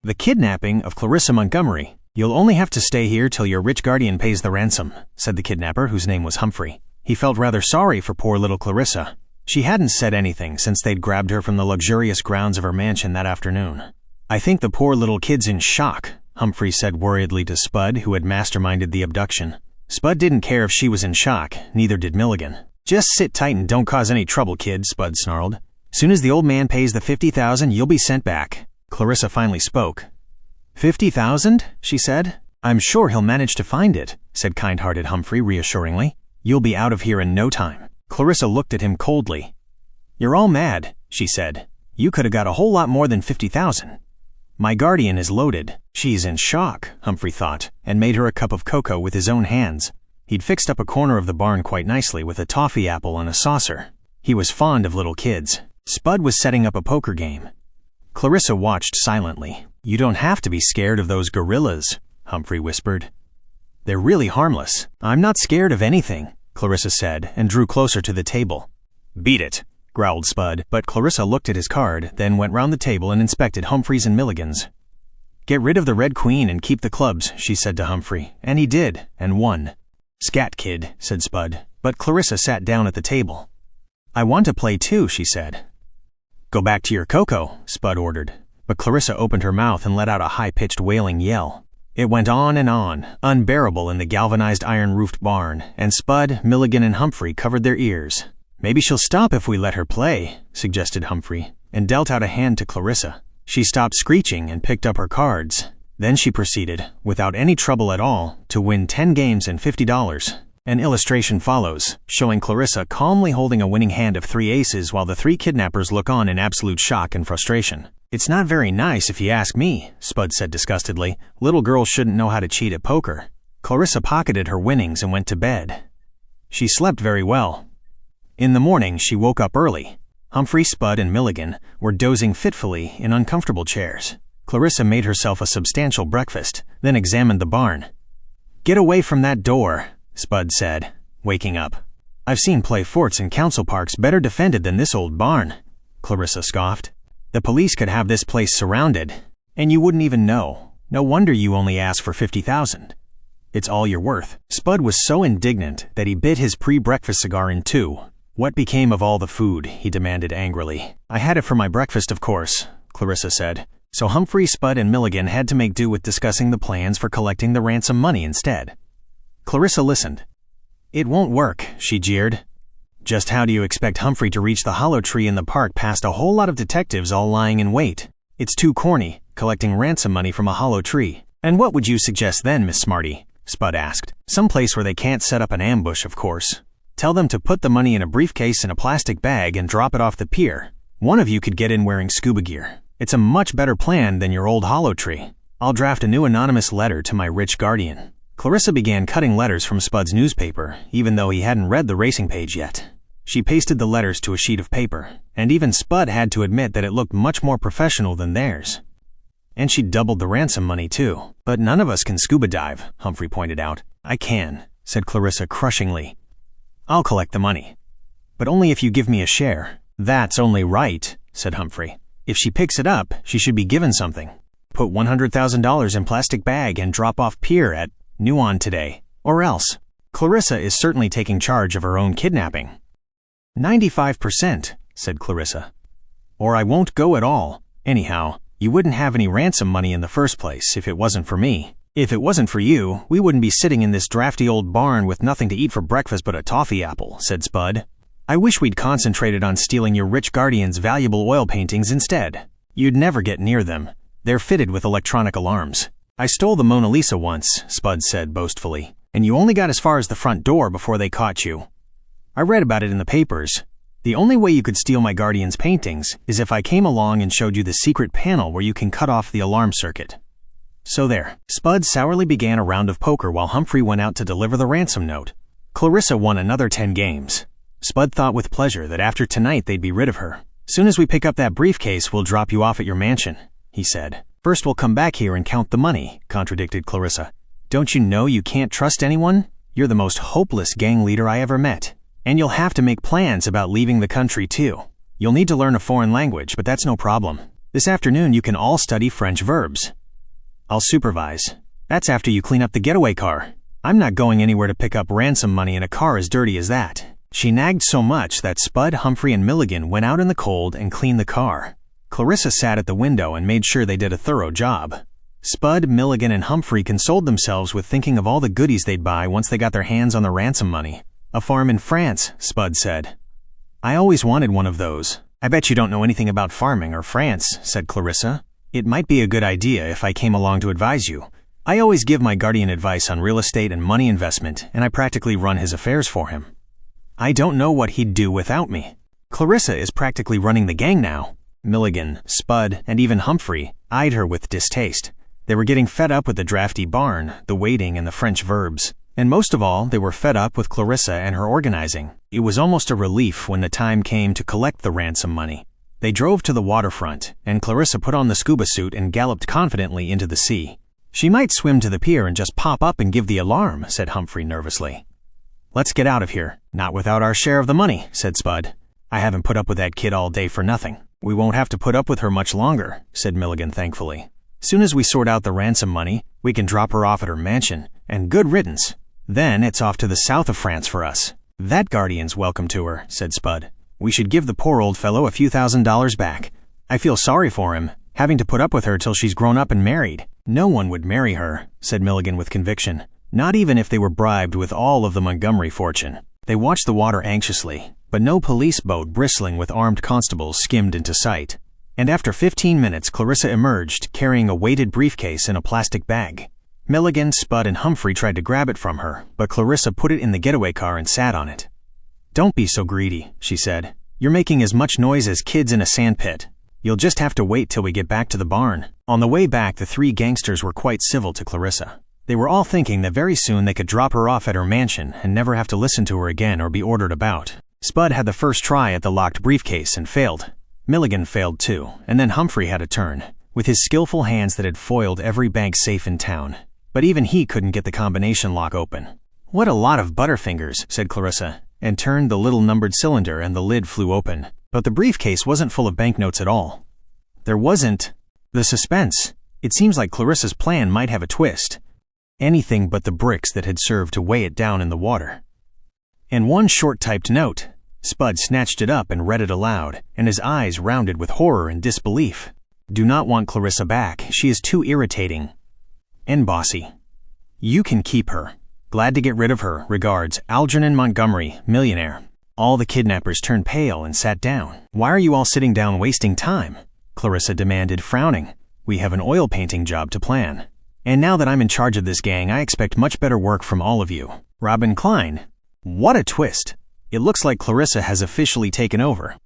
The kidnapping of Clarissa Montgomery. You'll only have to stay here till your rich guardian pays the ransom, said the kidnapper, whose name was Humphrey. He felt rather sorry for poor little Clarissa. She hadn't said anything since they'd grabbed her from the luxurious grounds of her mansion that afternoon. I think the poor little kid's in shock, Humphrey said worriedly to Spud, who had masterminded the abduction. Spud didn't care if she was in shock, neither did Milligan. Just sit tight and don't cause any trouble, kid, Spud snarled. Soon as the old man pays the $50,000, you'll be sent back. Clarissa finally spoke. $50,000? she said. I'm sure he'll manage to find it, said kind-hearted Humphrey reassuringly. You'll be out of here in no time. Clarissa looked at him coldly. You're all mad, she said. You could have got a whole lot more than $50,000. My guardian is loaded. She's in shock, Humphrey thought, and made her a cup of cocoa with his own hands. He'd fixed up a corner of the barn quite nicely with a toffee apple and a saucer. He was fond of little kids. Spud was setting up a poker game. Clarissa watched silently. You don't have to be scared of those gorillas, Humphrey whispered. They're really harmless. I'm not scared of anything, Clarissa said, and drew closer to the table. Beat it, growled Spud, but Clarissa looked at his card, then went round the table and inspected Humphrey's and Milligan's. Get rid of the red queen and keep the clubs, she said to Humphrey, and he did, and won. Scat, kid, said Spud, but Clarissa sat down at the table. I want to play too, she said. Go back to your cocoa, Spud ordered, but Clarissa opened her mouth and let out a high-pitched wailing yell. It went on, unbearable in the galvanized iron-roofed barn, and Spud, Milligan, and Humphrey covered their ears. Maybe she'll stop if we let her play, suggested Humphrey, and dealt out a hand to Clarissa. She stopped screeching and picked up her cards. Then she proceeded, without any trouble at all, to win 10 games and $50. An illustration follows, showing Clarissa calmly holding a winning hand of 3 aces while the 3 kidnappers look on in absolute shock and frustration. It's not very nice if you ask me, Spud said disgustedly. Little girls shouldn't know how to cheat at poker. Clarissa pocketed her winnings and went to bed. She slept very well. In the morning, she woke up early. Humphrey, Spud, and Milligan were dozing fitfully in uncomfortable chairs. Clarissa made herself a substantial breakfast, then examined the barn. Get away from that door, Spud said, waking up. I've seen play forts in council parks better defended than this old barn, Clarissa scoffed. The police could have this place surrounded, and you wouldn't even know. No wonder you only asked for $50,000. It's all you're worth. Spud was so indignant that he bit his pre-breakfast cigar in 2. What became of all the food? He demanded angrily. I had it for my breakfast, of course, Clarissa said. So Humphrey, Spud, and Milligan had to make do with discussing the plans for collecting the ransom money instead. Clarissa listened. It won't work, she jeered. Just how do you expect Humphrey to reach the hollow tree in the park past a whole lot of detectives all lying in wait? It's too corny, collecting ransom money from a hollow tree. And what would you suggest then, Miss Smarty? Spud asked. Some place where they can't set up an ambush, of course. Tell them to put the money in a briefcase in a plastic bag and drop it off the pier. One of you could get in wearing scuba gear. It's a much better plan than your old hollow tree. I'll draft a new anonymous letter to my rich guardian. Clarissa began cutting letters from Spud's newspaper, even though he hadn't read the racing page yet. She pasted the letters to a sheet of paper, and even Spud had to admit that it looked much more professional than theirs. And she doubled the ransom money too. But none of us can scuba dive, Humphrey pointed out. I can, said Clarissa crushingly. I'll collect the money. But only if you give me a share. That's only right, said Humphrey. If she picks it up, she should be given something. Put $100,000 in plastic bag and drop off pier at Nuon today. Or else. Clarissa is certainly taking charge of her own kidnapping. 95%, said Clarissa. Or I won't go at all. Anyhow, you wouldn't have any ransom money in the first place if it wasn't for me. If it wasn't for you, we wouldn't be sitting in this drafty old barn with nothing to eat for breakfast but a toffee apple, said Spud. I wish we'd concentrated on stealing your rich guardian's valuable oil paintings instead. You'd never get near them. They're fitted with electronic alarms. I stole the Mona Lisa once, Spud said boastfully, and you only got as far as the front door before they caught you. I read about it in the papers. The only way you could steal my guardian's paintings is if I came along and showed you the secret panel where you can cut off the alarm circuit. So there. Spud sourly began a round of poker while Humphrey went out to deliver the ransom note. Clarissa won another 10 games. Spud thought with pleasure that after tonight they'd be rid of her. Soon as we pick up that briefcase, we'll drop you off at your mansion, he said. First we'll come back here and count the money, contradicted Clarissa. Don't you know you can't trust anyone? You're the most hopeless gang leader I ever met. And you'll have to make plans about leaving the country too. You'll need to learn a foreign language, but that's no problem. This afternoon you can all study French verbs. I'll supervise. That's after you clean up the getaway car. I'm not going anywhere to pick up ransom money in a car as dirty as that. She nagged so much that Spud, Humphrey, and Milligan went out in the cold and cleaned the car. Clarissa sat at the window and made sure they did a thorough job. Spud, Milligan, and Humphrey consoled themselves with thinking of all the goodies they'd buy once they got their hands on the ransom money. A farm in France, Spud said. I always wanted one of those. I bet you don't know anything about farming or France, said Clarissa. It might be a good idea if I came along to advise you. I always give my guardian advice on real estate and money investment, and I practically run his affairs for him. I don't know what he'd do without me. Clarissa is practically running the gang now. Milligan, Spud, and even Humphrey eyed her with distaste. They were getting fed up with the drafty barn, the waiting, and the French verbs. And most of all, they were fed up with Clarissa and her organizing. It was almost a relief when the time came to collect the ransom money. They drove to the waterfront, and Clarissa put on the scuba suit and galloped confidently into the sea. She might swim to the pier and just pop up and give the alarm, said Humphrey nervously. Let's get out of here. Not without our share of the money, said Spud. I haven't put up with that kid all day for nothing. We won't have to put up with her much longer, said Milligan thankfully. Soon as we sort out the ransom money, we can drop her off at her mansion, and good riddance. Then it's off to the south of France for us. That guardian's welcome to her, said Spud. We should give the poor old fellow a few $1,000s back. I feel sorry for him, having to put up with her till she's grown up and married. No one would marry her, said Milligan with conviction. Not even if they were bribed with all of the Montgomery fortune. They watched the water anxiously, but no police boat bristling with armed constables skimmed into sight. And after 15 minutes, Clarissa emerged, carrying a weighted briefcase in a plastic bag. Milligan, Spud, and Humphrey tried to grab it from her, but Clarissa put it in the getaway car and sat on it. Don't be so greedy, she said. You're making as much noise as kids in a sandpit. You'll just have to wait till we get back to the barn. On the way back, the three gangsters were quite civil to Clarissa. They were all thinking that very soon they could drop her off at her mansion and never have to listen to her again or be ordered about. Spud had the first try at the locked briefcase and failed. Milligan failed too, and then Humphrey had a turn, with his skillful hands that had foiled every bank safe in town. But even he couldn't get the combination lock open. What a lot of butterfingers, said Clarissa, and turned the little numbered cylinder and the lid flew open. But the briefcase wasn't full of banknotes at all. There wasn't. The suspense. It seems like Clarissa's plan might have a twist. Anything but the bricks that had served to weigh it down in the water. And one short-typed note. Spud snatched it up and read it aloud, and his eyes rounded with horror and disbelief. Do not want Clarissa back. She is too irritating. And bossy. You can keep her. Glad to get rid of her. Regards, Algernon Montgomery, millionaire. All the kidnappers turned pale and sat down. Why are you all sitting down wasting time? Clarissa demanded, frowning. We have an oil painting job to plan. And now that I'm in charge of this gang, I expect much better work from all of you. Robin Klein. What a twist. It looks like Clarissa has officially taken over.